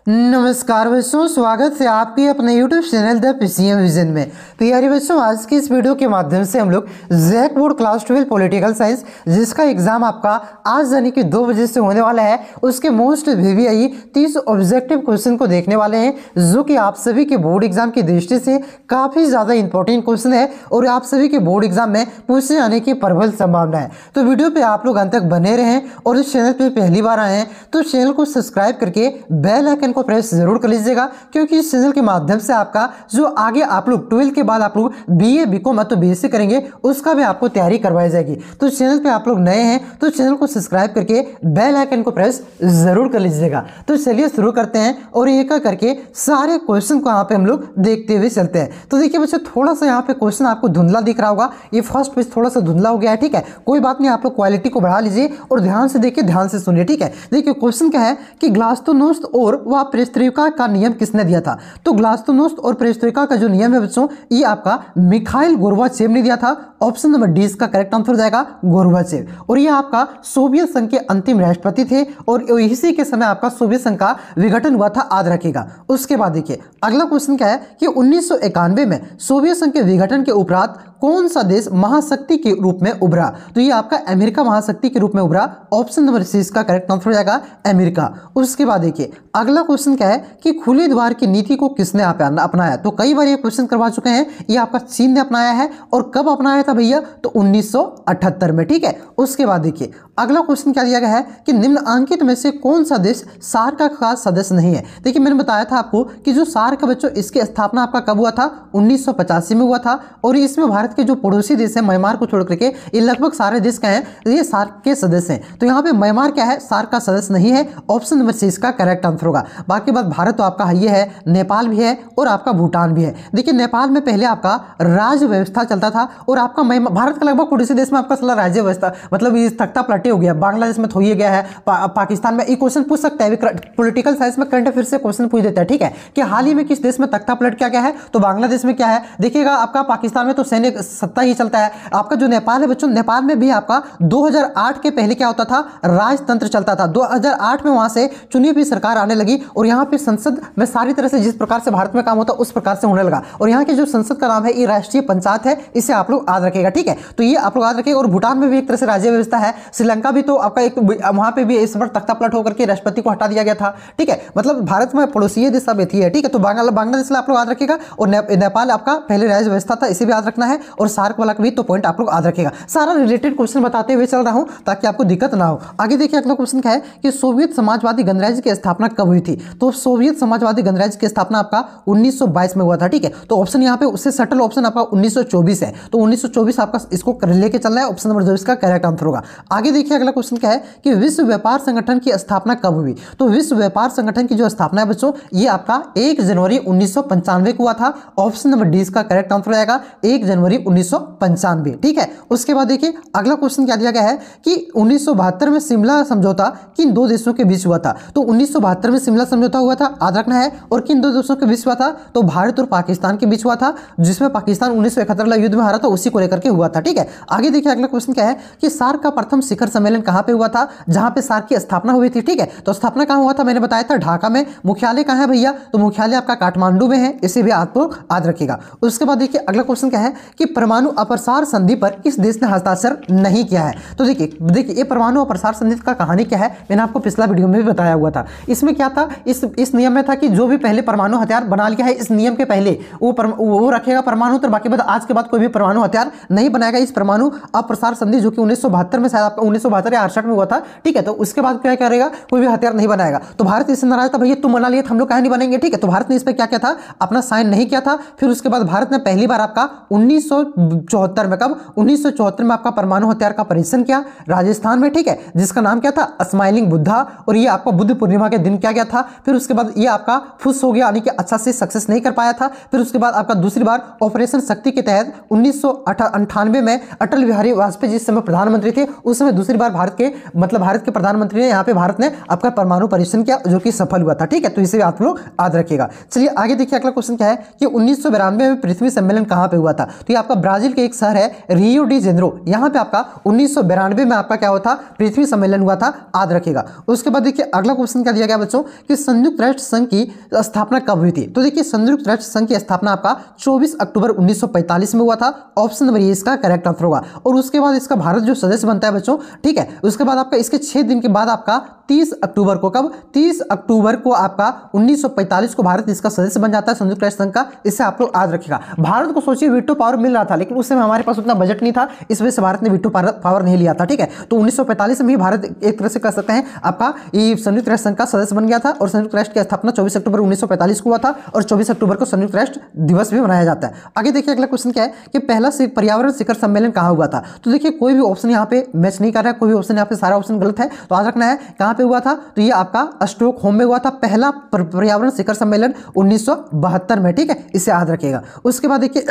नमस्कार बच्चों, स्वागत है आपके अपने YouTube channel the PCM vision में। तो यार बच्चों, आज की इस वीडियो के माध्यम से हम लोग JAC board class 12 political science, जिसका एग्जाम आपका आज यानी कि 2 बजे से होने वाला है, उसके मोस्ट VVI 30 ऑब्जेक्टिव क्वेश्चन को देखने वाले हैं, जो कि आप सभी के बोर्ड एग्जाम की दृष्टि से काफी ज्यादा इंपॉर्टेंट क्वेश्चन है और आप सभी के बोर्ड एग्जाम में पूछे जाने की प्रबल संभावना है। तो वीडियो पे आप लोग अंत तक बने रहें और इस चैनल पे पहली बार आए हैं तो चैनल को सब्सक्राइब करके बेल आइकन को प्रेस जरूर कर लीजिएगा, क्योंकि इस चैनल के माध्यम से आपका जो आगे आप लोग 12 के बाद आप लोग BA BCom तो BSc करेंगे, उसका भी आपको तैयारी करवाई जाएगी। तो चैनल पे आप लोग नए हैं तो चैनल को सब्सक्राइब करके बेल आइकन को प्रेस जरूर कर लीजिएगा। तो चलिए शुरू करते हैं और एक एक करके सारे क्वेश्चन को यहाँ पे हम लोग देखते हुए चलते हैं। तो देखिए बच्चों, थोड़ा सा यहाँ पे क्वेश्चन आपको धुंधला दिख रहा होगा, ये फर्स्ट पेज थोड़ा सा धुंधला हो गया है, ठीक है, कोई बात नहीं, आप लोग क्वालिटी को बढ़ा लीजिए और ध्यान से देखिए, ध्यान से सुनिए, ठीक है। देखिए क्वेश्चन क्या है कि ग्लास्तोनोस्त और वह पेरेस्त्रोइका का नियम किसने दिया था? तो ग्लास्तोनोस्त और पेरेस्त्रोइका का जो नियम है बच्चों, ये आपका मिखाइल गोर्बाचेव ने दिया था। ऑप्शन नंबर डी इसका करेक्ट आंसर हो जाएगा, गोर्बाचेव। और ये आपका सोवियत संघ के अंतिम राष्ट्रपति थे और इसी के समय आपका सोवियत संघ का विघटन हुआ था, याद रखिएगा। उसके बाद देखिए अगला क्वेश्चन क्या है कि 1991 में सोवियत संघ के विघटन के उपरांत कौन सा देश महाशक्ति के रूप में उभरा? तो ये आपका अमेरिका महाशक्ति के रूप में उभरा। ऑप्शन नंबर सी इसका करेक्ट आंसर हो जाएगा, अमेरिका। उसके बाद देखिए अगला क्वेश्चन क्या है कि खुले द्वार की नीति को किसने अपनाया? तो कई बार ये क्वेश्चन करवा चुके हैं, ये आपका चीन ने अपनाया है। और कब अपनाया था भैया? तो 1978 में, ठीक है। उसके बाद देखिए अगला क्वेश्चन क्या दिया गया है कि निम्नलिखित में से कौन सा देश सार्क का खास सदस्य नहीं है? देखिए मैंने बताया था आपको कि जो सार्क का बच्चों, इसकी स्थापना आपका कब हुआ था? 1985 में हुआ था। और इसमें भारत के जो पड़ोसी देश है म्यांमार को छोड़ करके ये लगभग सारे देश क्या हैं, ये सार्क के सदस्य हैं। तो यहाँ पे म्यांमार क्या है, सार्क का सदस्य नहीं है। ऑप्शन नंबर सी इसका करेक्ट आंसर होगा। बाकी बात भारत तो आपका ये है, नेपाल भी है और आपका भूटान भी है। देखिए नेपाल में पहले आपका राज्य व्यवस्था चलता था और आपका भारत का लगभग पड़ोसी देश में आपका साला राज्य व्यवस्था, मतलब ये तख्ता पलटे हो गया। बांग्लादेश में थोड़ी गया है, पाकिस्तान में। ये क्वेश्चन पूछ सकता है, पॉलिटिकल साइंस में करंट अफेयर्स से क्वेश्चन पूछ देता है, ठीक है, कि हाल ही में किस देश में तख्ता पलट क्या है? तो बांग्लादेश में क्या है? देखिएगा आपका पाकिस्तान में तो सैन्य सत्ता ही चलता है। आपका जो नेपाल है बच्चों, नेपाल में भी आपका 2008 के पहले क्या होता था? राजतंत्र चलता था। 2008 में वहां से चुनी हुई सरकार आने लगी और यहाँ पे संसद में सारी तरह से जिस प्रकार से भारत में काम होता है उस प्रकार से होने लगा। और यहाँ के जो संसद का नाम है, ये राष्ट्रीय पंचायत है। इसे आप लोग याद रखिएगा, ठीक है। तो ये आप लोग याद रखिएगा। और भूटान में भी एक तरह से राज्य व्यवस्था है। श्रीलंका भी तो आपका एक, वहां पे भी इस बार तख्ता पलट होकर के राष्ट्रपति को हटा दिया गया था, ठीक है। मतलब भारत में पड़ोसी देश सब है, ठीक है। तो बांग्लादेश आप लोग याद रखिएगा और नेपाल आपका पहले राज्य व्यवस्था था, इसे भी याद रखना है। और सार्क वाला भी तो पॉइंट आप लोग याद रखिएगा। सारा रिलेटेड क्वेश्चन बताते हुए चल रहा हूं ताकि आपको दिक्कत ना हो। आगे देखिए अगला क्वेश्चन क्या है कि सोवियत समाजवादी गणराज्य की स्थापना कब हुई थी? तो सोवियत समाजवादी गणराज्य की स्थापना आपका 1922 में हुआ था, ठीक है। तो ऑप्शन यहाँ पे उससे सटल ऑप्शन आपका 1924 है। तो 1924 आपका इसको लेके चलना है। ऑप्शन नंबर 2 इसका करेक्ट आंसर होगा। आगे देखिए अगला क्वेश्चन क्या है कि विश्व व्यापार संगठन की स्थापना कब हुई? तो विश्व व्यापार संगठन की जो स्थापना है बच्चों, ये आपका 1 जनवरी 1995 को हुआ था। ऑप्शन नंबर डी इसका करेक्ट आंसर आएगा, 1 जनवरी 1995, ठीक है। उसके बाद देखिए अगला क्वेश्चन क्या दिया गया है कि 1972 में शिमला समझौता किन दो देशों के बीच हुआ था? तो 1972 में शिमला समझौता हुआ था, याद रखना है। और किन दो देशों के बीच हुआ था? तो भारत और पाकिस्तान के बीच हुआ था, जिसमें पाकिस्तान 1971 युद्ध में हारा था, उसी को लेकर के हुआ था, ठीक है। आगे देखिए अगला क्वेश्चन क्या है कि सार्क का प्रथम शिखर सम्मेलन कहां पे हुआ था? जहां पे सार्क की स्थापना हुई थी, ठीक है। तो स्थापना कहां हुआ था? मैंने बताया था ढाका में। मुख्यालय कहां है भैया? तो मुख्यालय आपका काठमांडू में है, इसे भी आप लोग याद रखिएगा। उसके बाद देखिए अगला क्वेश्चन क्या है कि परमाणु अप्रसार संधि पर किस देश ने हस्ताक्षर नहीं किया है? तो देखिए ये परमाणु अप्रसार संधि का कहानी क्या है, मैंने आपको पिछला वीडियो में भी बताया हुआ था। इसमें क्या था, इस नियम में था कि जो भी पहले परमाणु हथियार बना लिया है इस नियम के पहले, वो रखेगा परमाणु, तो बाकी आज के बाद कोई भी परमाणु हथियार नहीं बनाएगा। इस परमाणु अप्रसार संधि जो कि 1972 में, शायद आपका 1972 या 68 में हुआ था, ठीक है। तो उसके बाद क्या करेगा, कोई भी हथियार नहीं बनाएगा। तो भारत इससे नाराज था, भैया तुम बना लिए, हम लोग कहीं नहीं बनेंगे, ठीक है। तो भारत ने इस पर क्या किया था, अपना साइन नहीं किया था। फिर उसके बाद भारत ने पहली बार आपका 1974 में, कब? 1974 में आपका परमाणु हथियार का परीक्षण किया राजस्थान में, ठीक है, जिसका नाम क्या था? स्माइलिंग बुद्धा। और ये आपका बुद्ध पूर्णिमा के दिन क्या गया था। फिर उसके बाद ये आपका फुस हो गया, यानी कि अच्छा से सक्सेस नहीं कर पाया था। फिर उसके बाद आपका दूसरी बार ऑपरेशन शक्ति के तहत 1998 में अटल बिहारी वाजपेयी जिस समय प्रधानमंत्री थे, उस समय दूसरी बार भारत के प्रधानमंत्री ने यहाँ पे भारत ने आपका परमाणु परीक्षण किया जो कि सफल हुआ था। ठीक है, तो इसे आप लोग याद रखिएगा। चलिए आगे देखिए, अगला क्वेश्चन क्या है कि 1992 में पृथ्वी सम्मेलन कहाँ पे हुआ था? तो ये आपका ब्राजील के एक शहर है रियो डी जेनेरो, यहाँ पे आपका 1992 में आपका क्या हुआ था? पृथ्वी सम्मेलन हुआ था, याद रखिएगा। उसके बाद देखिए अगला क्वेश्चन क्या दिया गया बच्चों कि संयुक्त राष्ट्र संघ की स्थापना कब हुई थी? तो देखिए संयुक्त राष्ट्र संघ की स्थापना आपका 24 अक्टूबर 1945 में हुआ था। ऑप्शन नंबर ए इसका करेक्ट आंसर होगा। और उसके बाद इसका भारत जो सदस्य बनता है बच्चों, ठीक है, उसके बाद आपका इसके 6 दिन के बाद आपका 30 अक्टूबर को, कब? 30 अक्टूबर को आपका 1945 को भारत इसका सदस्य बन जाता है संयुक्त राष्ट्र संघ का। इससे आप लोग याद रखिएगा। भारत को सोचिए वीटो पावर मिल रहा था, लेकिन उस समय हमारे पास उतना बजट नहीं था, इस वजह से भारत ने वीटो पावर नहीं लिया था। ठीक है, तो 1945 में भी भारत एक तरह से कह सकते हैं आपका ये संयुक्त राष्ट्र संघ का सदस्य बन गया था। और संयुक्त राष्ट्र की स्थापना 24 अक्टूबर 1945 को हुआ था और 24 अक्टूबर को संयुक्त राष्ट्र दिवस भी मनाया जाता है। आगे देखिए अगला क्वेश्चन क्या है कि पहला पर्यावरण शिखर सम्मेलन कहाँ हुआ था? तो देखिए कोई भी ऑप्शन यहाँ पे मैच नहीं कर रहा है, कोई भी ऑप्शन यहाँ पे, सारा ऑप्शन गलत है, तो याद रखना है कहाँ पे हुआ था? तो ये आपका स्टॉकहोम में हुआ था, पहला पर्यावरण शिखर सम्मेलन 1972 में। ठीक है, इसे याद रखिएगा। उसके बाद देखिए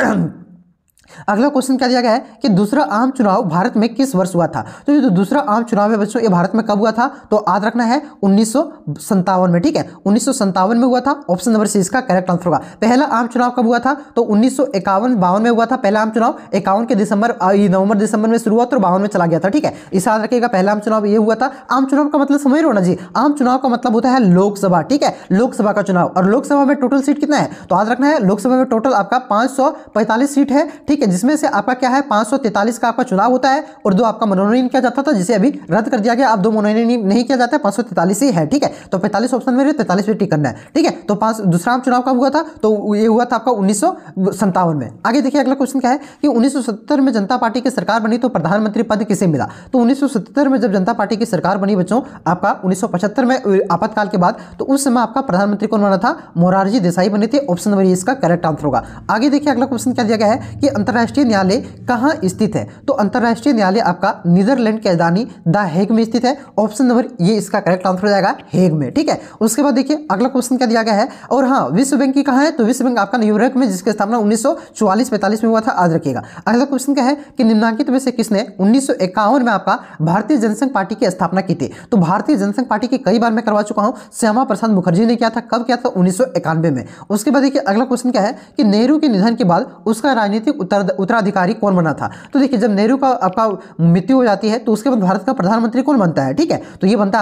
अगला क्वेश्चन क्या दिया गया है कि दूसरा आम चुनाव भारत में किस वर्ष हुआ था? तो ये जो दूसरा आम चुनाव है बच्चों, ये भारत में कब हुआ था? तो याद रखना है 1957 में। ठीक है, 1957 में हुआ था। ऑप्शन नंबर सी इसका करेक्ट आंसर होगा। पहला आम चुनाव कब हुआ था? तो 1951-52 में हुआ था पहला आम चुनाव। 51 के नवंबर दिसंबर में शुरू हुआ और 52 में चला गया था। ठीक है, इसे याद रखिएगा, पहला आम चुनाव ये हुआ था। आम चुनाव का मतलब समझ रहे हो ना जी? आम चुनाव का मतलब होता है लोकसभा। ठीक है, लोकसभा का चुनाव। और लोकसभा में टोटल सीट कितना है? तो याद रखना है लोकसभा में टोटल आपका 545 सीट है। ठीक है, जिसमें से आपका क्या है 543 का आपका चुनाव होता है और 2 आपका मनोनयन किया जाता था, जिसे अभी रद्द कर दिया गया। अब 2 मनोनयन नहीं किया जाता है, 543 ही है। ठीक है, तो 45 ऑप्शन में 43 पे टिक करना है। ठीक है, तो दूसरा आम चुनाव कब हुआ था? तो ये हुआ था आपका 1957 में। आगे देखिए अगला क्वेश्चन क्या है कि 1970 में जनता पार्टी की सरकार बनी तो प्रधानमंत्री पद किसे मिला? तो 1970 में जब जनता पार्टी की सरकार बनी बच्चों आपका 1975 में आपातकाल के बाद, तो उस समय आपका प्रधानमंत्री कौन बना था? मोरारजी देसाई बने थे। ऑप्शन नंबर इसका करेक्ट आंसर होगा। आगे देखिए अगला क्वेश्चन क्या दिया गया है कि अंतरराष्ट्रीय न्यायालय कहां स्थित है? तो अंतरराष्ट्रीय न्यायालय आपका नीदरलैंड की राजधानी द हेग में स्थित है। ऑप्शन नंबर ये इसका करेक्ट आंसर हो जाएगा, हेग में। ठीक है, उसके बाद देखिए अगला क्वेश्चन क्या दिया गया है और हाँ विश्व बैंक की कहां है? तो विश्व बैंक आपका न्यूयॉर्क में, जिसकी स्थापना 1944-45 में हुआ था, याद रखिएगा। अगला क्वेश्चन क्या है कि निम्नलिखित में से किसने 1951 में आपका भारतीय जनसंघ पार्टी की स्थापना की थी? तो भारतीय जनसंघ पार्टी की कई बार मैं करवा चुका हूं, श्यामा प्रसाद मुखर्जी ने किया था। कब किया था? 1991 में। उसके बाद देखिए अगला क्वेश्चन क्या है कि नेहरू के निधन के बाद उसका राजनीतिक उत्तराधिकारी कौन बना था? तो देखिए जब नेहरू का आपका मृत्यु हो जाती है तो उसके बाद भारत का प्रधानमंत्री कौन बनता है? ठीक है, तो ये बनता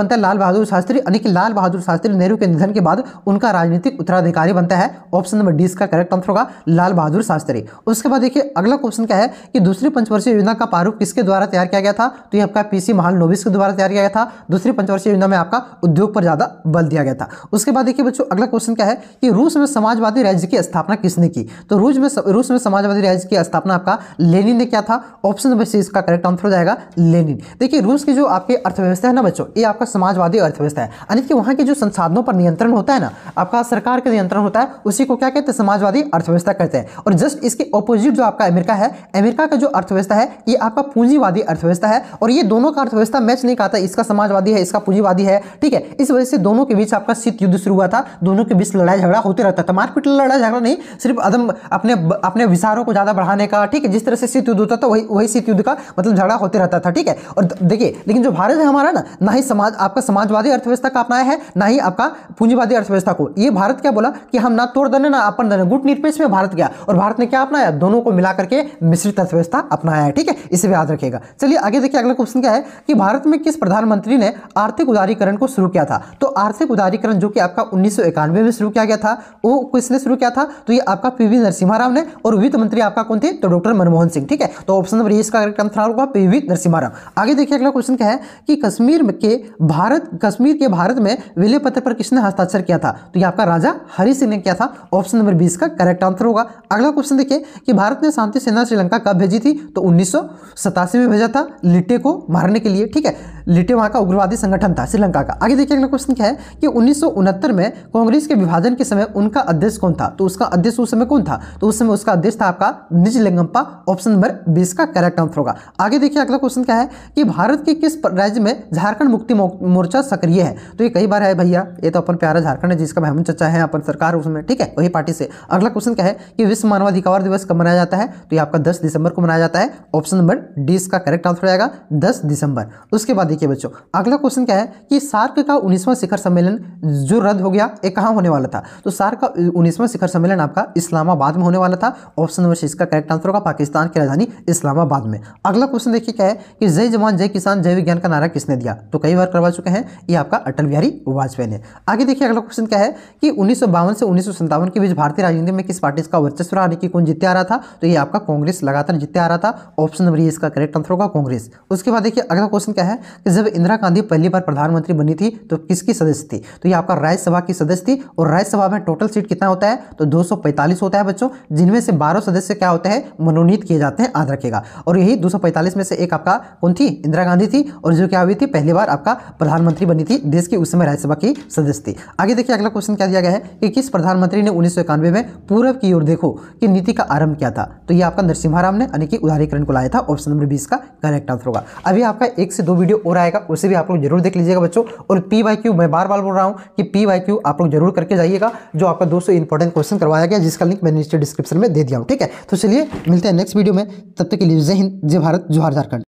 है लाल बहादुर शास्त्री। यानी कि लाल बहादुर शास्त्री नेहरू के निधन के बाद उनका राजनीतिक उत्तराधिकारी बनता है। ऑप्शन नंबर डी इसका करेक्ट आंसर होगा, लाल बहादुर शास्त्री। उसके बाद देखिए अगला क्वेश्चन क्या है कि दूसरी पंचवर्षीय योजना का प्रारूप किसके द्वारा तैयार किया गया था? तो ये आपका पीसी महालनोबिस के द्वारा तैयार किया गया था। दूसरी पंचवर्षीय योजना में आपका उद्योग पर ज्यादा बल दिया गया था। उसके बाद देखिए बच्चों अगला क्वेश्चन क्या है कि रूस में समाजवादी राज्य की स्थापना किसने की? तो रूस में समाजवादी राज्य की स्थापना आपका लेनिन ने किया था। ऑप्शन नंबर सी इसका करेक्ट आंसर हो जाएगा, लेनिन। देखिए रूस की जो आपकी अर्थव्यवस्था है ना बच्चों, ये आपका समाजवादी अर्थव्यवस्था है। यानी कि वहां के जो संसाधनों पर नियंत्रण होता है ना, आपका सरकार का नियंत्रण होता है, उसी को क्या कहते हैं? समाजवादी अर्थव्यवस्था कहते हैं। और जस्ट इसके ऑपोजिट जो आपका अमेरिका है, अमेरिका का जो अर्थव्यवस्था है ये आपका पूंजीवादी अर्थव्यवस्था है। और ये दोनों का अर्थव्यवस्था मैच नहीं खाता, इसका समाजवादी है, इसका पूंजीवादी है। ठीक है, इस वजह से दोनों के बीच आपका शीत युद्ध शुरू हुआ था। दोनों के बीच लड़ाई झगड़ा होते रहता था। मारपीट लड़ाई झगड़ा नहीं, सिर्फ अपने विचारों को ज्यादा बढ़ाने का। ठीक है, जिस तरह से शीत युद्ध होता था वही शीत युद्ध का मतलब झगड़ा होते रहता था। ठीक है, और देखिए लेकिन जो भारत है हमारा ना ही आपका समाजवादी अर्थव्यवस्था का अपनाया है, ना ही आपका पूंजीवादी अर्थव्यवस्था को। ये भारत क्या बोला कि हम ना तोड़ देने ना अपन देने, गुट निरपेक्ष में भारत गया। और भारत ने क्या अपनाया? दोनों को मिला करके मिश्रित अर्थव्यवस्था अपनाया है। ठीक है, इसे भी याद रखिएगा। चलिए आगे देखिए अगला क्वेश्चन क्या है कि भारत में किस प्रधानमंत्री ने आर्थिक उदारीकरण को शुरू किया था? तो आर्थिक उदारीकरण जो कि आपका 1991 में शुरू किया गया था, वो किसने शुरू किया था? तो ये आपका पीवी नरसिम्हा राव ने। और वित्त मंत्री आपका कौन थे? तो डॉक्टर मनमोहन सिंह। ठीक है, तो ऑप्शन नंबर इसका करेक्ट आंसर होगा पीवी नरसिम्हा राव। आगे देखिए अगला क्वेश्चन क्या है कि कश्मीर के भारत में विलय पत्र पर किसने हस्ताक्षर किया था? तो ये आपका राजा हरि सिंह ने किया था। ऑप्शन नंबर 20 का करेक्ट आंसर होगा। अगला क्वेश्चन देखिए कि भारत ने शांति सेना श्रीलंका कब भेजी थी? तो 1987 में भेजा था लिट्टे को मारने के लिए। ठीक है, लिटे वहाँ का उग्रवादी संगठन था श्रीलंका का। आगे देखिए अगला क्वेश्चन क्या है कि 1969 में कांग्रेस के विभाजन के समय उनका अध्यक्ष कौन था? तो उसका अध्यक्ष उस समय कौन था? तो उस समय उसका अध्यक्ष था आपका निजलिंगप्पा। ऑप्शन नंबर 20 का करेक्ट आंसर होगा। आगे देखिए अगला क्वेश्चन क्या है कि भारत के किस राज्य में झारखंड मुक्ति मोर्चा सक्रिय है? तो ये कई बार है भैया, ये तो अपन प्यारा झारखंड है जिसका महमूद चचा है अपन सरकार उसमें, ठीक है, वही पार्टी से। अगला क्वेश्चन क्या है कि विश्व मानवाधिकार दिवस कब मनाया जाता है? तो ये आपका 10 दिसंबर को मनाया जाता है। ऑप्शन नंबर डी इसका करेक्ट आंसर हो जाएगा 10 दिसंबर। उसके बाद देखिए बच्चों अगला क्वेश्चन क्या है कि सार्क का 19वां शिखर सम्मेलन जो रद्द हो गया, ये कहाँ होने वाला था? तो सार्क का 19वां शिखर सम्मेलन आपका इस्लामाबाद में होने वाला था। ऑप्शन नंबर सी इसका करेक्ट आंसर होगा पाकिस्तान की राजधानी इस्लामाबाद में। अगला क्वेश्चन देखिए क्या है कि जय जवान जय किसान जय विज्ञान का नारा किसने दिया? तो कई बार करवा चुके हैं, ये आपका अटल बिहारी वाजपेयी ने। आगे देखिए अगला क्वेश्चन क्या है कि 1952 से 1957 के बीच भारतीय राजनीति में किस पार्टी का वर्चस्व रहा, कि कौन जीतते आ रहा था? तो ये आपका कांग्रेस लगातार जीतते आ रहा था। ऑप्शन नंबर ए इसका करेक्ट आंसर होगा कांग्रेस। उसके बाद देखिए अगला क्वेश्चन क्या है कि जब इंदिरा गांधी पहली बार प्रधानमंत्री बनी थी तो किसकी सदस्य थी? तो ये आपका राज्यसभा की सदस्य थी। और राज्यसभा में टोटल सीट कितना होता है? तो 245 होता है बच्चों, जिनमें से 12 सदस्य क्या होते हैं? मनोनीत किए जाते हैं, याद रखिएगा। और यही 245 में से एक आपका कौन थी? इंदिरा गांधी थी, और जो क्या हुई थी पहली बार आपका प्रधानमंत्री बनी थी देश की, उस समय राज्यसभा की सदस्य थी। आगे देखिए अगला क्वेश्चन क्या दिया गया है कि किस प्रधानमंत्री ने 1991 में पूरब की ओर देखो कि नीति का आरंभ किया था? तो ये आपका नरसिम्हा राव ने, यानी कि उदारीकरण को लाया था। ऑप्शन नंबर 20 का करेक्ट आंसर होगा। अभी आपका 1 से 2 वीडियो और आएगा, उसे भी आप लोग जरूर देख लीजिएगा बच्चों। और PYQ मैं बार बार बोल रहा हूं कि PYQ आप लोग जरूर करके जाइएगा, जो आपका 200 इंपॉर्टेंट क्वेश्चन करवाया गया, जिसका लिंक मैंने नीचे डिस्क्रिप्शन में दे दिया हूं, ठीक है। तो चलिए मिलते हैं नेक्स्ट वीडियो में, तब तक के लिए जय हिंद, जय भारत, जोहार झारखंड।